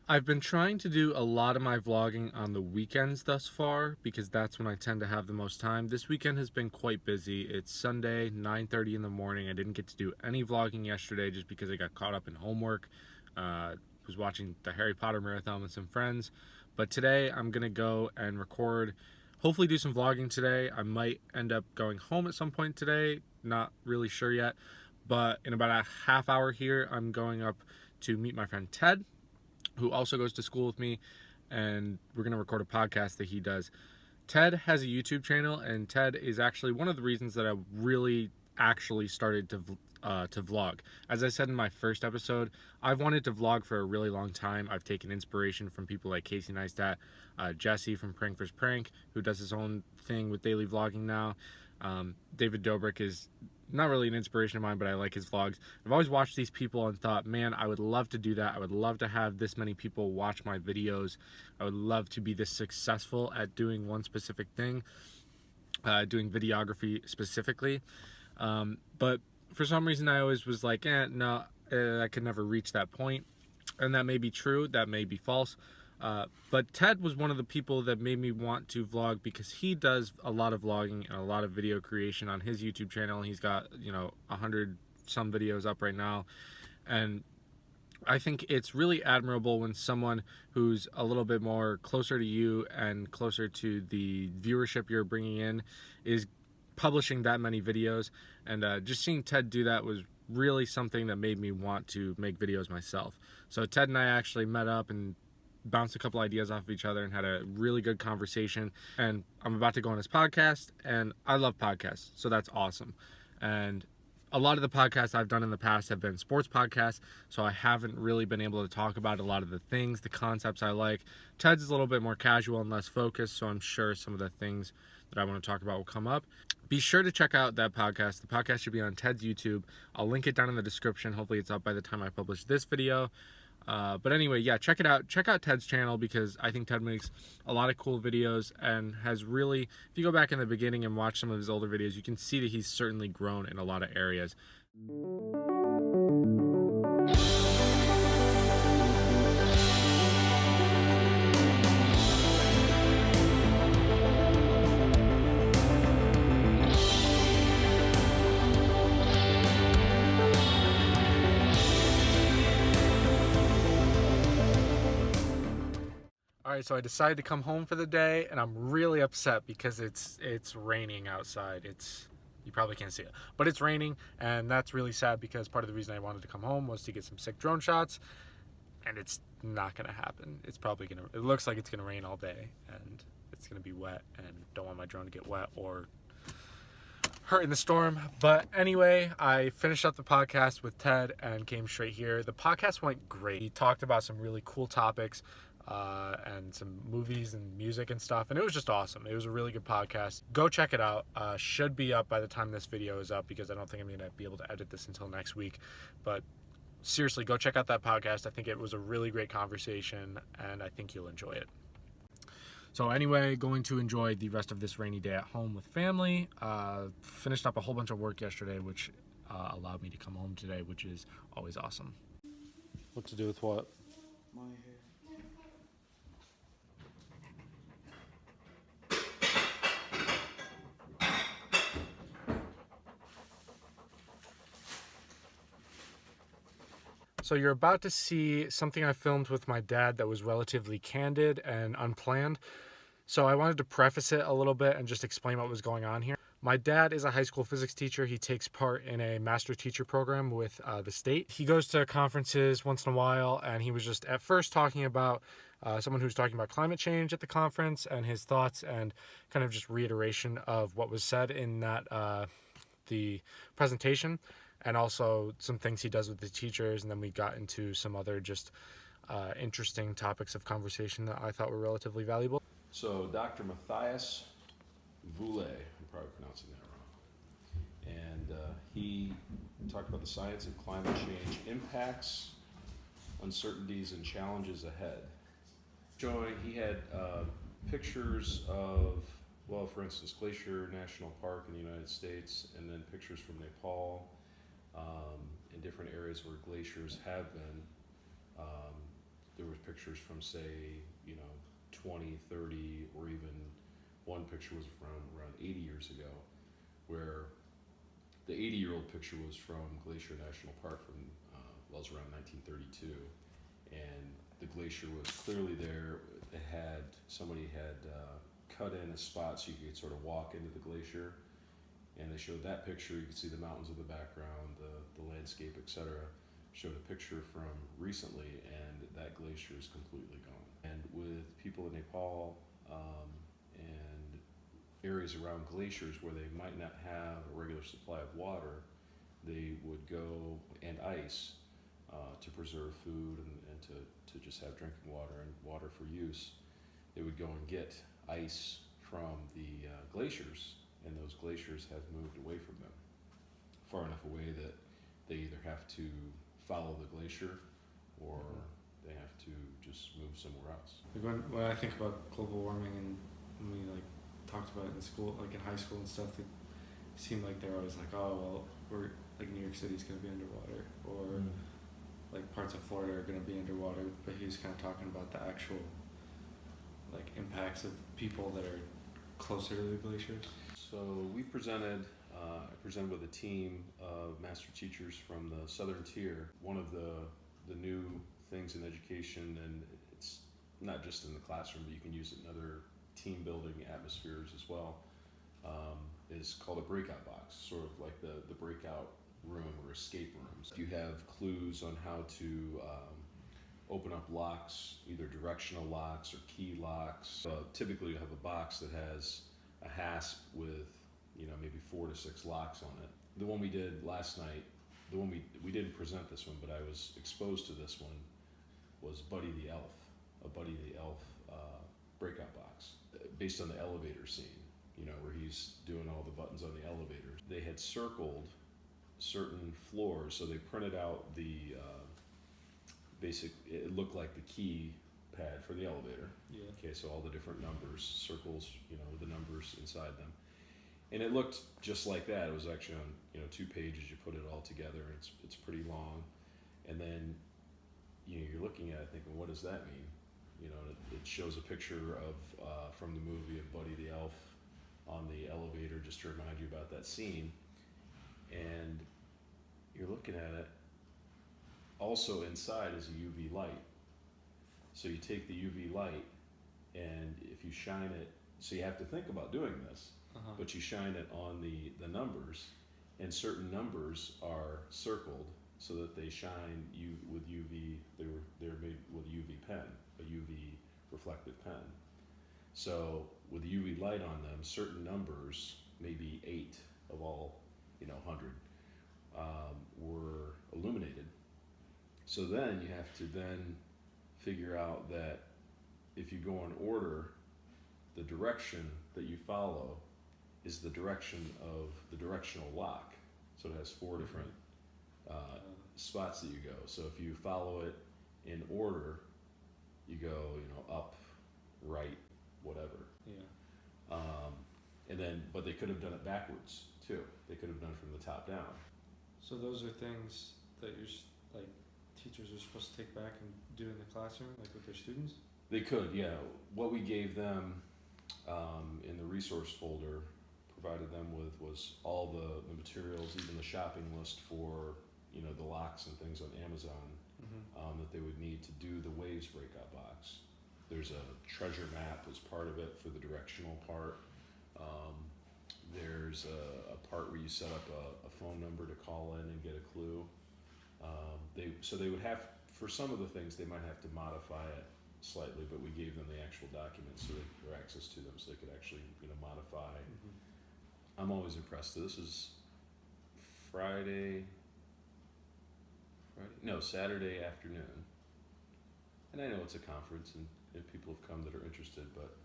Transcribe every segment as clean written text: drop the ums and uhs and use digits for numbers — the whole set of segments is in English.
I've been trying to do a lot of my vlogging on the weekends thus far because that's when I tend to have the most time. This weekend has been quite busy. It's Sunday, 9:30 in the morning. I didn't get to do any vlogging yesterday just because I got caught up in homework. Was watching the Harry Potter marathon with some friends. But today I'm going to go and record, hopefully do some vlogging today. I might end up going home at some point today. Not really sure yet. But in about a half hour here, I'm going up to meet my friend Ted, who also goes to school with me, and we're going to record a podcast that he does. Ted has a YouTube channel, and Ted is actually one of the reasons that I really actually started to vlog. As I said in my first episode, I've wanted to vlog for a really long time. I've taken inspiration from people like Casey Neistat, Jesse from Prank vs. Prank, who does his own thing with daily vlogging now. David Dobrik is not really an inspiration of mine, but I like his vlogs. I've always watched these people and thought, man, I would love to do that. I would love to have this many people watch my videos. I would love to be this successful at doing one specific thing, doing videography specifically. But for some reason, I always was like, no, I could never reach that point. And that may be true, that may be false. But Ted was one of the people that made me want to vlog because he does a lot of vlogging and a lot of video creation on his YouTube channel. He's got, 100 some videos up right now. And I think it's really admirable when someone who's a little bit more closer to you and closer to the viewership you're bringing in is publishing that many videos. And just seeing Ted do that was really something that made me want to make videos myself. So Ted and I actually met up and bounced a couple ideas off of each other and had a really good conversation. And I'm about to go on his podcast, and I love podcasts, so that's awesome. And a lot of the podcasts I've done in the past have been sports podcasts, so I haven't really been able to talk about a lot of the things, the concepts I like. Ted's is a little bit more casual and less focused, so I'm sure some of the things that I want to talk about will come up. Be sure to check out that podcast. The podcast should be on Ted's YouTube. I'll link it down in the description. Hopefully it's up by the time I publish this video. But anyway, yeah, check it out. Check out Ted's channel because I think Ted makes a lot of cool videos and has really, if you go back in the beginning and watch some of his older videos, you can see that he's certainly grown in a lot of areas. All right, so I decided to come home for the day, and I'm really upset because it's raining outside. You probably can't see it, but it's raining, and that's really sad because part of the reason I wanted to come home was to get some sick drone shots, and it's not gonna happen. It looks like it's gonna rain all day, and it's gonna be wet, and don't want my drone to get wet or hurt in the storm. But anyway, I finished up the podcast with Ted and came straight here. The podcast went great. He talked about some really cool topics, and some movies and music and stuff, and it was just awesome. It was a really good podcast. Go check it out. Should be up by the time this video is up because I don't think I'm gonna be able to edit this until next week, but seriously, go check out that podcast. I think it was a really great conversation, and I think you'll enjoy it. So anyway, going to enjoy the rest of this rainy day at home with family. Finished up a whole bunch of work yesterday, which allowed me to come home today, which is always awesome. What to do with what? My hair. So you're about to see something I filmed with my dad that was relatively candid and unplanned. So I wanted to preface it a little bit and just explain what was going on here. My dad is a high school physics teacher. He takes part in a master teacher program with the state. He goes to conferences once in a while, and he was just at first talking about someone who was talking about climate change at the conference and his thoughts and kind of just reiteration of what was said in that the presentation, and also some things he does with the teachers. And then we got into some other just interesting topics of conversation that I thought were relatively valuable. So Dr. Matthias Voulet, I'm probably pronouncing that wrong, and he talked about the science of climate change impacts, uncertainties, and challenges ahead. He had pictures of, well, for instance, Glacier National Park in the United States, and then pictures from Nepal, in different areas where glaciers have been. There was pictures pictures from, say, 20, 30, or even one picture was from around 80 years ago, where the 80-year-old picture was from Glacier National Park from, well, it was around 1932, and the glacier was clearly there. Somebody had cut in a spot so you could sort of walk into the glacier, and they showed that picture. You could see the mountains in the background, the landscape, etc. Showed a picture from recently, and that glacier is completely gone. And with people in Nepal and areas around glaciers where they might not have a regular supply of water, they would go, and ice, to preserve food and to just have drinking water and water for use. They would go and get ice from the glaciers, and those glaciers have moved away from them, far enough away that they either have to follow the glacier or they have to just move somewhere else. Like when I think about global warming, and when we like talked about it in school, like in high school and stuff, it seemed like they're always like, oh well, we're like New York City's gonna be underwater, or like parts of Florida are gonna be underwater. But he was kind of talking about the actual like impacts of people that are closer to the glaciers. So we presented. I presented with a team of master teachers from the southern tier. One of the new things in education, and it's not just in the classroom, but you can use it in other team building atmospheres as well, is called a breakout box, sort of like the breakout room or escape rooms. You have clues on how to open up locks, either directional locks or key locks. Typically you have a box that has a hasp with maybe 4 to 6 locks on it. The one we did last night, the one we didn't present this one, but I was exposed to this one, was Buddy the Elf, a Buddy the Elf breakout box, based on the elevator scene, where he's doing all the buttons on the elevators. They had circled certain floors, so they printed out the it looked like the key pad for the elevator. Yeah. Okay, so all the different numbers, circles, with the numbers inside them. And it looked just like that. It was actually on 2 pages. You put it all together. It's pretty long, and then you're looking at it thinking, what does that mean? It shows a picture of from the movie of Buddy the Elf on the elevator, just to remind you about that scene. And you're looking at it. Also inside is a UV light. So you take the UV light, and if you shine it, so you have to think about doing this. But you shine it on the numbers, and certain numbers are circled so that they shine with UV. They're made with a UV pen, a UV reflective pen. So with the UV light on them, certain numbers, maybe 8 of all 100, were illuminated. So then you have to then figure out that if you go in order, the direction that you follow is the direction of the directional lock. So it has 4 different spots that you go. So if you follow it in order, you go, up, right, whatever. Yeah. And then, but they could have done it backwards too. They could have done it from the top down. So those are things that like teachers are supposed to take back and do in the classroom, like with their students? They could, yeah. What we gave them in the resource folder, provided them with, was all the materials, even the shopping list for the locks and things on Amazon, that they would need to do the Waves breakout box. There's a treasure map as part of it for the directional part. There's a part where you set up a phone number to call in and get a clue. They would have, for some of the things, they might have to modify it slightly, but we gave them the actual documents or access to them, so they could actually modify. I'm always impressed. This is Saturday afternoon, and I know it's a conference and people have come that are interested, but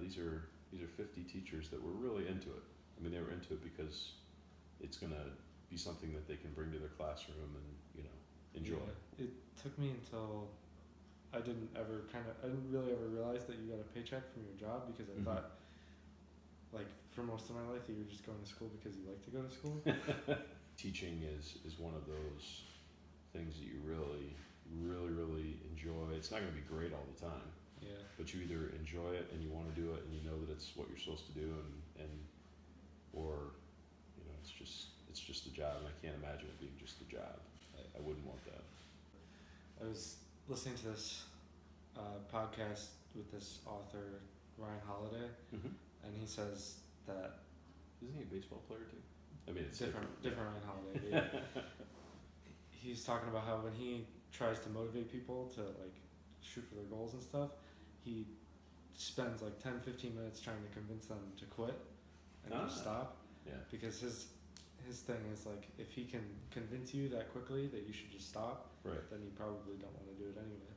these are 50 teachers that were really into it. I mean, they were into it because it's going to be something that they can bring to their classroom and enjoy. Yeah, it took me until I didn't really ever realize that you got a paycheck from your job, because I thought, like, for most of my life that you were just going to school because you like to go to school. Teaching is one of those things that you really, really, really enjoy. it's not going to be great all the time, Yeah. but you either enjoy it and you want to do it and you know that it's what you're supposed to do, and or it's just a job, and I can't imagine it being just a job. I wouldn't want that. I was listening to this podcast with this author, Ryan Holiday, and he says that Isn't he a baseball player too? I mean, it's different Ryan Holiday. Yeah. He's talking about how when he tries to motivate people to like shoot for their goals and stuff, he spends like 10-15 minutes trying to convince them to quit and just stop. Yeah. Because his thing is like, if he can convince you that quickly that you should just stop, Right. then you probably don't want to do it anyway.